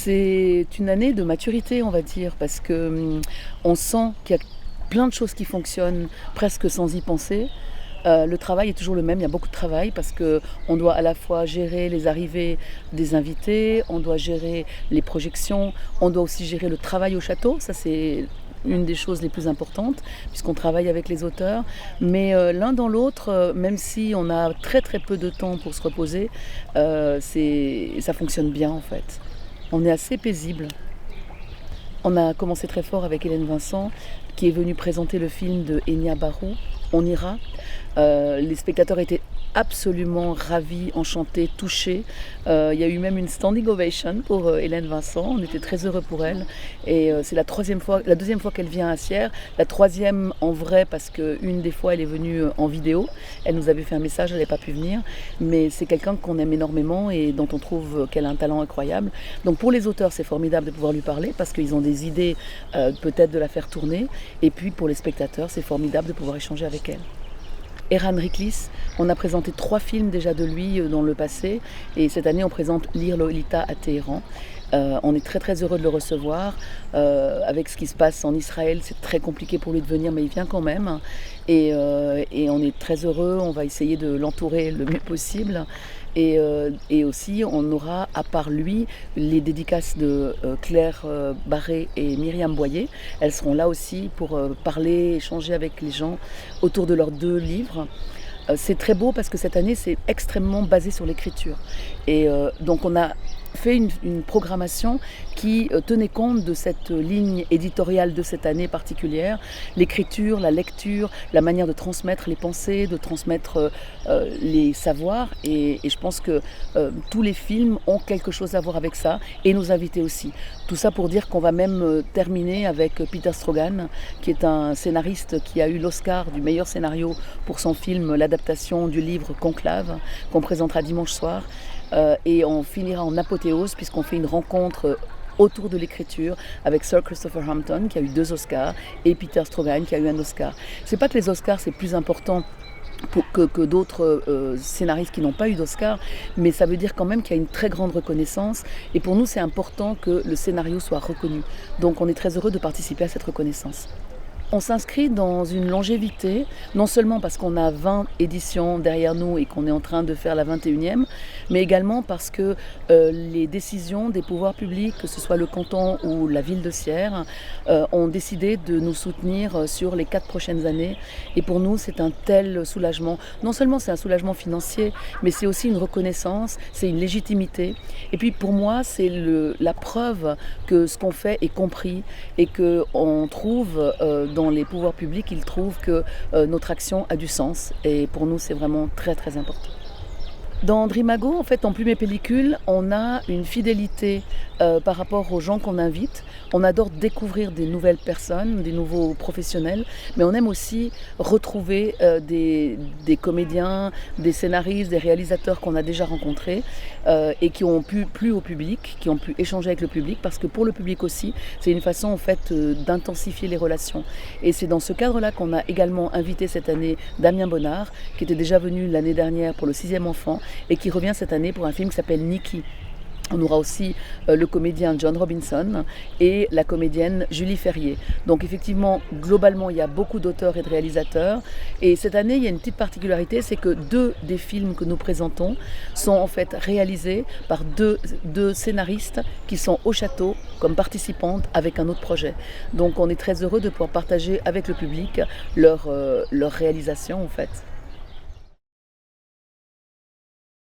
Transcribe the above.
C'est une année de maturité, on va dire, parce que on sent qu'il y a plein de choses qui fonctionnent presque sans y penser. Le travail est toujours le même, il y a beaucoup de travail parce qu'on doit à la fois gérer les arrivées des invités, on doit gérer les projections, on doit aussi gérer le travail au château, ça c'est une des choses les plus importantes puisqu'on travaille avec les auteurs. Mais l'un dans l'autre, même si on a très très peu de temps pour se reposer, ça fonctionne bien en fait. On est assez paisible. On a commencé très fort avec Hélène Vincent, qui est venue présenter le film de Enya Barou, On ira. Les spectateurs étaient absolument ravis, enchantés, touchés. Il y a eu même une standing ovation pour Hélène Vincent. On était très heureux pour elle. Et c'est la deuxième fois qu'elle vient à Sierre. La troisième en vrai parce qu'une des fois elle est venue en vidéo. Elle nous avait fait un message, elle n'avait pas pu venir. Mais c'est quelqu'un qu'on aime énormément et dont on trouve qu'elle a un talent incroyable. Donc pour les auteurs, c'est formidable de pouvoir lui parler parce qu'ils ont des idées peut-être de la faire tourner. Et puis pour les spectateurs, c'est formidable de pouvoir échanger avec elle. Eran Riklis, on a présenté 3 films déjà de lui dans le passé et cette année on présente Lire Lolita à Téhéran. On est très très heureux de le recevoir. Avec ce qui se passe en Israël, c'est très compliqué pour lui de venir, mais il vient quand même. Et on est très heureux, on va essayer de l'entourer le mieux possible. Et aussi, on aura, à part lui, les dédicaces de Claire Barré et Myriam Boyer. Elles seront là aussi pour parler, échanger avec les gens autour de leurs 2 livres. C'est très beau parce que cette année, c'est extrêmement basé sur l'écriture. Et donc, on a fait une programmation qui tenait compte de cette ligne éditoriale de cette année particulière, l'écriture, la lecture, la manière de transmettre les pensées, de transmettre les savoirs et je pense que tous les films ont quelque chose à voir avec ça et nos invités aussi. Tout ça pour dire qu'on va même terminer avec Peter Strogan qui est un scénariste qui a eu l'Oscar du meilleur scénario pour son film, l'adaptation du livre Conclave qu'on présentera dimanche soir. Et on finira en apothéose puisqu'on fait une rencontre autour de l'écriture avec Sir Christopher Hampton qui a eu 2 Oscars et Peter Strogan qui a eu un Oscar. C'est pas que les Oscars c'est plus important que d'autres scénaristes qui n'ont pas eu d'Oscar, mais ça veut dire quand même qu'il y a une très grande reconnaissance et pour nous c'est important que le scénario soit reconnu. Donc on est très heureux de participer à cette reconnaissance. On s'inscrit dans une longévité, non seulement parce qu'on a 20 éditions derrière nous et qu'on est en train de faire la 21e, mais également parce que les décisions des pouvoirs publics, que ce soit le canton ou la ville de Sierre, ont décidé de nous soutenir sur les 4 prochaines années. Et pour nous, c'est un tel soulagement. Non seulement c'est un soulagement financier, mais c'est aussi une reconnaissance, c'est une légitimité. Et puis pour moi, c'est la preuve que ce qu'on fait est compris et qu'on trouve dans les pouvoirs publics, ils trouvent que notre action a du sens et pour nous c'est vraiment très très important. Dans Drimago, en fait, en Plume et Pellicule, on a une fidélité par rapport aux gens qu'on invite. On adore découvrir des nouvelles personnes, des nouveaux professionnels, mais on aime aussi retrouver des comédiens, des scénaristes, des réalisateurs qu'on a déjà rencontrés et qui ont pu plu au public, qui ont pu échanger avec le public, parce que pour le public aussi, c'est une façon en fait d'intensifier les relations. Et c'est dans ce cadre-là qu'on a également invité cette année Damien Bonnard, qui était déjà venu l'année dernière pour le 6e enfant, et qui revient cette année pour un film qui s'appelle Nikki. On aura aussi le comédien John Robinson et la comédienne Julie Ferrier. Donc effectivement, globalement, il y a beaucoup d'auteurs et de réalisateurs. Et cette année, il y a une petite particularité, c'est que 2 des films que nous présentons sont en fait réalisés par deux scénaristes qui sont au château comme participantes avec un autre projet. Donc on est très heureux de pouvoir partager avec le public leur réalisation en fait.